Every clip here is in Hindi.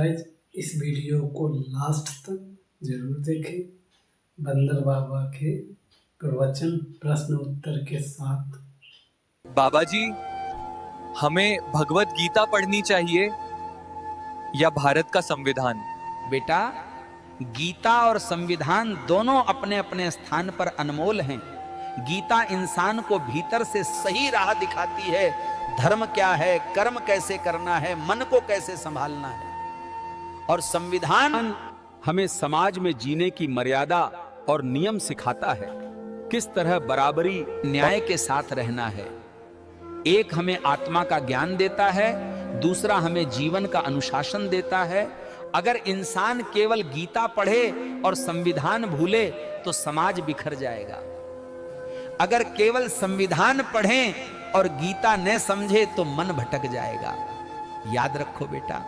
गाइस, इस वीडियो को लास्ट तक जरूर देखें। बंदर बाबा के प्रवचन प्रश्न उत्तर के साथ। बाबा जी, हमें भगवत गीता पढ़नी चाहिए या भारत का संविधान? बेटा, गीता और संविधान दोनों अपने अपने स्थान पर अनमोल हैं। गीता इंसान को भीतर से सही राह दिखाती है, धर्म क्या है, कर्म कैसे करना है, मन को कैसे संभालना है। और संविधान हमें समाज में जीने की मर्यादा और नियम सिखाता है, किस तरह बराबरी न्याय के साथ रहना है। एक हमें आत्मा का ज्ञान देता है, दूसरा हमें जीवन का अनुशासन देता है। अगर इंसान केवल गीता पढ़े और संविधान भूले तो समाज बिखर जाएगा। अगर केवल संविधान पढ़ें और गीता न समझे तो मन भटक जाएगा। याद रखो बेटा,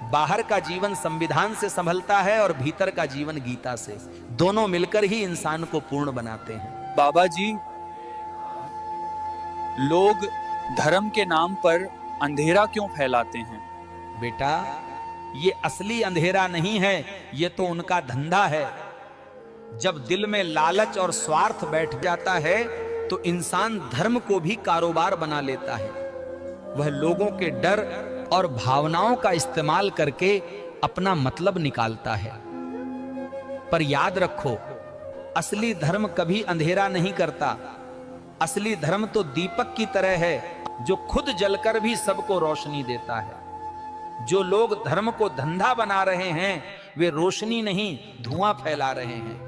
बाहर का जीवन संविधान से संभलता है और भीतर का जीवन गीता से। दोनों मिलकर ही इंसान को पूर्ण बनाते हैं। बाबा जी, लोग धर्म के नाम पर अंधेरा क्यों फैलाते हैं? बेटा, ये असली अंधेरा नहीं है, ये तो उनका धंधा है। जब दिल में लालच और स्वार्थ बैठ जाता है तो इंसान धर्म को भी कारोबार बना लेता है। वह लोगों के डर और भावनाओं का इस्तेमाल करके अपना मतलब निकालता है। पर याद रखो, असली धर्म कभी अंधेरा नहीं करता। असली धर्म तो दीपक की तरह है, जो खुद जलकर भी सबको रोशनी देता है। जो लोग धर्म को धंधा बना रहे हैं, वे रोशनी नहीं धुआं फैला रहे हैं।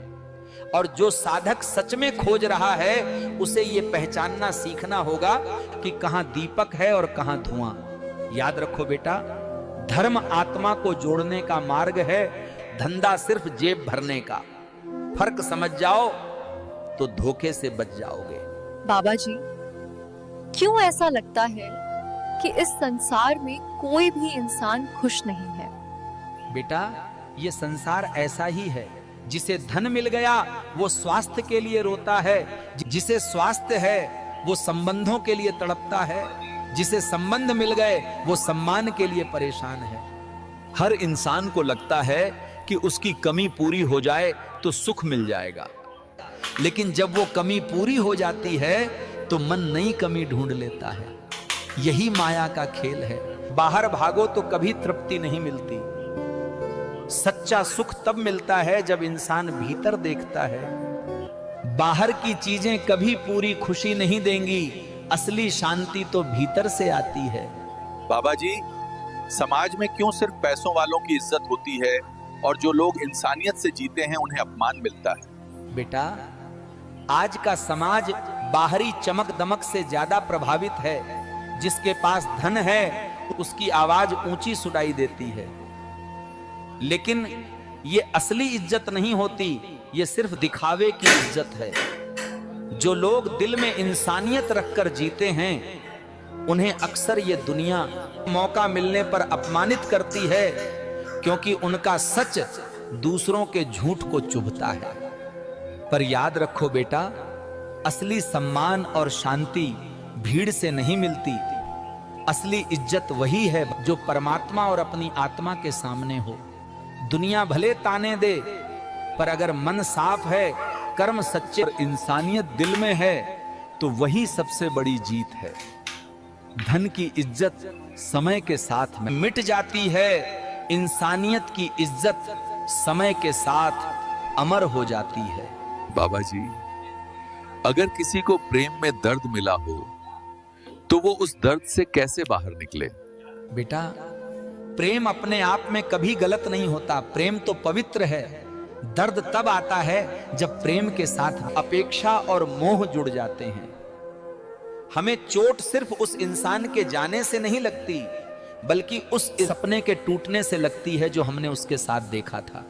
और जो साधक सच में खोज रहा है, उसे ये पहचानना सीखना होगा कि कहां दीपक है और कहां धुआं। याद रखो बेटा, धर्म आत्मा को जोड़ने का मार्ग है, धंधा सिर्फ जेब भरने का। फर्क समझ जाओ तो धोखे से बच जाओगे। बाबा जी, क्यों ऐसा लगता है कि इस संसार में कोई भी इंसान खुश नहीं है? बेटा, ये संसार ऐसा ही है। जिसे धन मिल गया वो स्वास्थ्य के लिए रोता है, जिसे स्वास्थ्य है वो संबंधों के लिए तड़पता है, जिसे संबंध मिल गए वो सम्मान के लिए परेशान है। हर इंसान को लगता है कि उसकी कमी पूरी हो जाए तो सुख मिल जाएगा, लेकिन जब वो कमी पूरी हो जाती है तो मन नई कमी ढूंढ लेता है। यही माया का खेल है। बाहर भागो तो कभी तृप्ति नहीं मिलती। सच्चा सुख तब मिलता है जब इंसान भीतर देखता है। बाहर की चीजें कभी पूरी खुशी नहीं देंगी, असली शांति तो भीतर से आती है। बाबा जी, समाज में क्यों सिर्फ पैसों वालों की इज्जत होती है और जो लोग इंसानियत से जीते हैं उन्हें अपमान मिलता है? बेटा, आज का समाज बाहरी चमक दमक से ज्यादा प्रभावित है। जिसके पास धन है उसकी आवाज ऊंची सुनाई देती है, लेकिन ये असली इज्जत नहीं होती, ये सिर्फ दिखावे की इज्जत है। जो लोग दिल में इंसानियत रखकर जीते हैं, उन्हें अक्सर ये दुनिया मौका मिलने पर अपमानित करती है, क्योंकि उनका सच दूसरों के झूठ को चुभता है। पर याद रखो बेटा, असली सम्मान और शांति भीड़ से नहीं मिलती। असली इज्जत वही है जो परमात्मा और अपनी आत्मा के सामने हो। दुनिया भले ताने दे, पर अगर मन साफ है, कर्म सच्चे और इंसानियत दिल में है, तो वही सबसे बड़ी जीत है। धन की इज्जत समय के साथ में मिट जाती है, इंसानियत की इज्जत समय के साथ अमर हो जाती है। बाबा जी, अगर किसी को प्रेम में दर्द मिला हो तो वो उस दर्द से कैसे बाहर निकले? बेटा, प्रेम अपने आप में कभी गलत नहीं होता। प्रेम तो पवित्र है। दर्द तब आता है जब प्रेम के साथ अपेक्षा और मोह जुड़ जाते हैं। हमें चोट सिर्फ उस इंसान के जाने से नहीं लगती, बल्कि उस सपने के टूटने से लगती है जो हमने उसके साथ देखा था।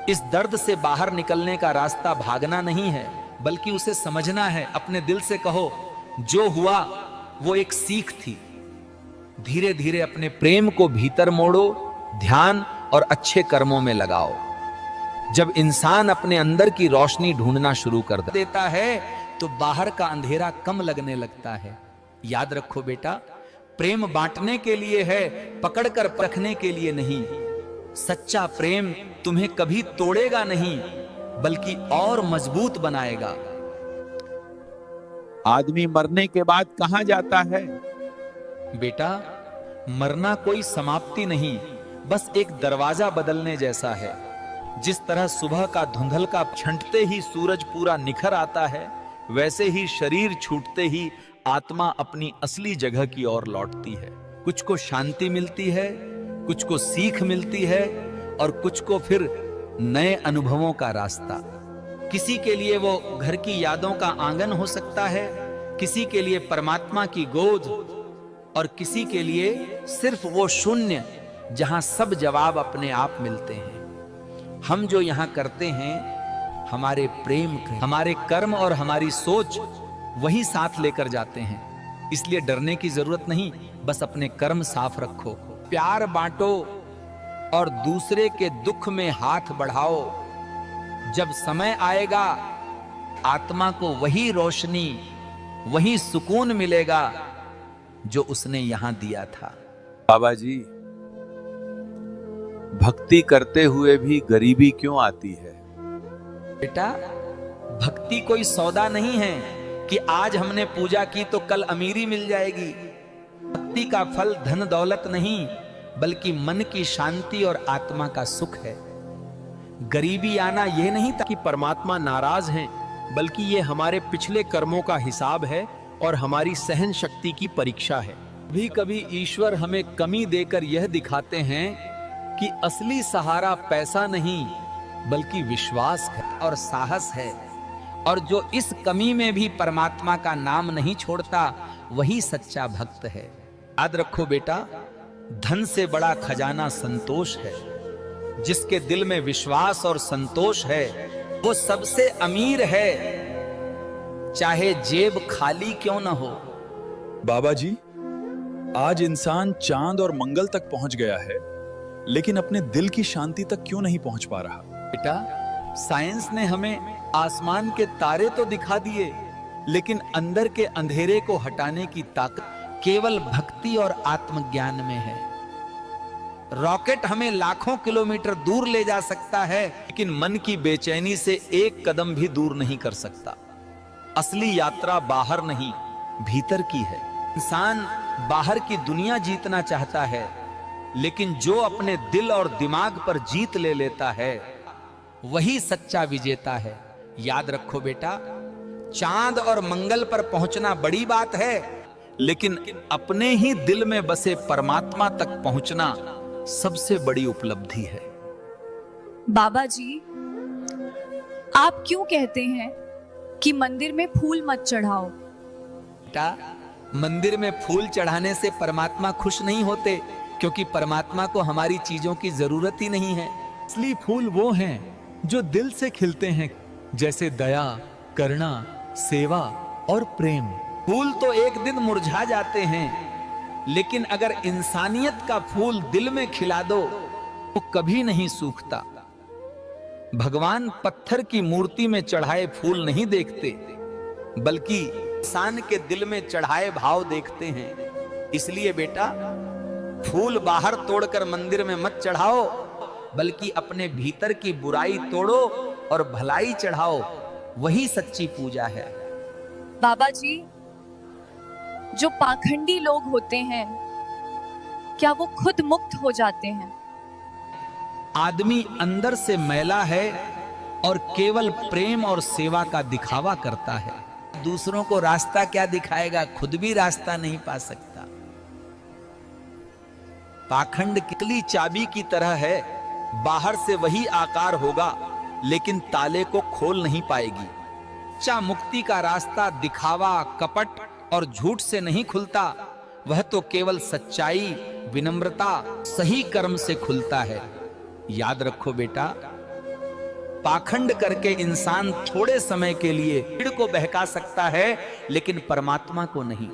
इस दर्द से बाहर निकलने का रास्ता भागना नहीं है, बल्कि उसे समझना है। अपने दिल से कहो, जो हुआ वो एक सीख थी। धीरे धीरे अपने प्रेम को भीतर मोड़ो, ध्यान और अच्छे कर्मों में लगाओ। जब इंसान अपने अंदर की रोशनी ढूंढना शुरू कर देता है तो बाहर का अंधेरा कम लगने लगता है। याद रखो बेटा, प्रेम बांटने के लिए है, पकड़कर रखने के लिए नहीं। सच्चा प्रेम तुम्हें कभी तोड़ेगा नहीं, बल्कि और मजबूत बनाएगा। आदमी मरने के बाद कहां जाता है? बेटा, मरना कोई समाप्ति नहीं, बस एक दरवाजा बदलने जैसा है। जिस तरह सुबह का धुंधलका छंटते ही सूरज पूरा निखर आता है, वैसे ही शरीर छूटते ही आत्मा अपनी असली जगह की ओर लौटती है। कुछ को शांति मिलती है, कुछ को सीख मिलती है, और कुछ को फिर नए अनुभवों का रास्ता। किसी के लिए वो घर की यादों का आंगन हो सकता है, किसी के लिए परमात्मा की गोद, और किसी के लिए सिर्फ वो शून्य जहां सब जवाब अपने आप मिलते हैं। हम जो यहां करते हैं, हमारे प्रेम, हमारे कर्म और हमारी सोच वही साथ लेकर जाते हैं। इसलिए डरने की जरूरत नहीं, बस अपने कर्म साफ रखो, प्यार बांटो और दूसरे के दुख में हाथ बढ़ाओ। जब समय आएगा, आत्मा को वही रोशनी, वही सुकून मिलेगा जो उसने यहां दिया था। बाबा जी, भक्ति करते हुए भी गरीबी क्यों आती है? बेटा, भक्ति कोई सौदा नहीं है कि आज हमने पूजा की तो कल अमीरी मिल जाएगी। भक्ति का फल धन दौलत नहीं, बल्कि मन की शांति और आत्मा का सुख है। गरीबी आना यह नहीं था कि परमात्मा नाराज हैं, बल्कि ये हमारे पिछले कर्मों का हिसाब है और हमारी सहन शक्ति की परीक्षा है। कभी कभी ईश्वर हमें कमी देकर यह दिखाते हैं कि असली सहारा पैसा नहीं, बल्कि विश्वास है और साहस है। और जो इस कमी में भी परमात्मा का नाम नहीं छोड़ता, वही सच्चा भक्त है। याद रखो बेटा, धन से बड़ा खजाना संतोष है। जिसके दिल में विश्वास और संतोष है, वो सबसे अमीर है, चाहे जेब खाली क्यों न हो। बाबा जी, आज इंसान चांद और मंगल तक पहुंच गया है, लेकिन अपने दिल की शांति तक क्यों नहीं पहुंच पा रहा? बेटा, साइंस ने हमें आसमान के तारे तो दिखा दिए, लेकिन अंदर के अंधेरे को हटाने की ताकत केवल भक्ति और आत्मज्ञान में है। रॉकेट हमें लाखों किलोमीटर दूर ले जा सकता है, लेकिन मन की बेचैनी से एक कदम भी दूर नहीं कर सकता। असली यात्रा बाहर नहीं, भीतर की है। इंसान बाहर की दुनिया जीतना चाहता है, लेकिन जो अपने दिल और दिमाग पर जीत ले लेता है, वही सच्चा विजेता है। याद रखो बेटा, चांद और मंगल पर पहुंचना बड़ी बात है, लेकिन अपने ही दिल में बसे परमात्मा तक पहुंचना सबसे बड़ी उपलब्धि है। बाबा जी, आप क्यों कहते हैं कि मंदिर में फूल मत चढ़ाओ? बेटा, मंदिर में फूल चढ़ाने से परमात्मा खुश नहीं होते, क्योंकि परमात्मा को हमारी चीजों की जरूरत ही नहीं है। असली फूल वो हैं जो दिल से खिलते हैं, जैसे दया, करुणा, सेवा और प्रेम। फूल तो एक दिन मुरझा जाते हैं, लेकिन अगर इंसानियत का फूल दिल में खिला दो तो कभी नहीं सूखता। भगवान पत्थर की मूर्ति में चढ़ाए फूल नहीं देखते, बल्कि इंसान के दिल में चढ़ाए भाव देखते हैं। इसलिए बेटा, फूल बाहर तोड़कर मंदिर में मत चढ़ाओ, बल्कि अपने भीतर की बुराई तोड़ो और भलाई चढ़ाओ। वही सच्ची पूजा है। बाबा जी, जो पाखंडी लोग होते हैं, क्या वो खुद मुक्त हो जाते हैं? आदमी अंदर से मैला है और केवल प्रेम और सेवा का दिखावा करता है। दूसरों को रास्ता क्या दिखाएगा, खुद भी रास्ता नहीं पा सकता। पाखंड कितली चाबी की तरह है, बाहर से वही आकार होगा, लेकिन ताले को खोल नहीं पाएगी। सच्चा मुक्ति का रास्ता दिखावा, कपट और झूठ से नहीं खुलता, वह तो केवल सच्चाई, विनम्रता, सही कर्म से खुलता है। याद रखो बेटा, पाखंड करके इंसान थोड़े समय के लिए भीड़ को बहका सकता है, लेकिन परमात्मा को नहीं।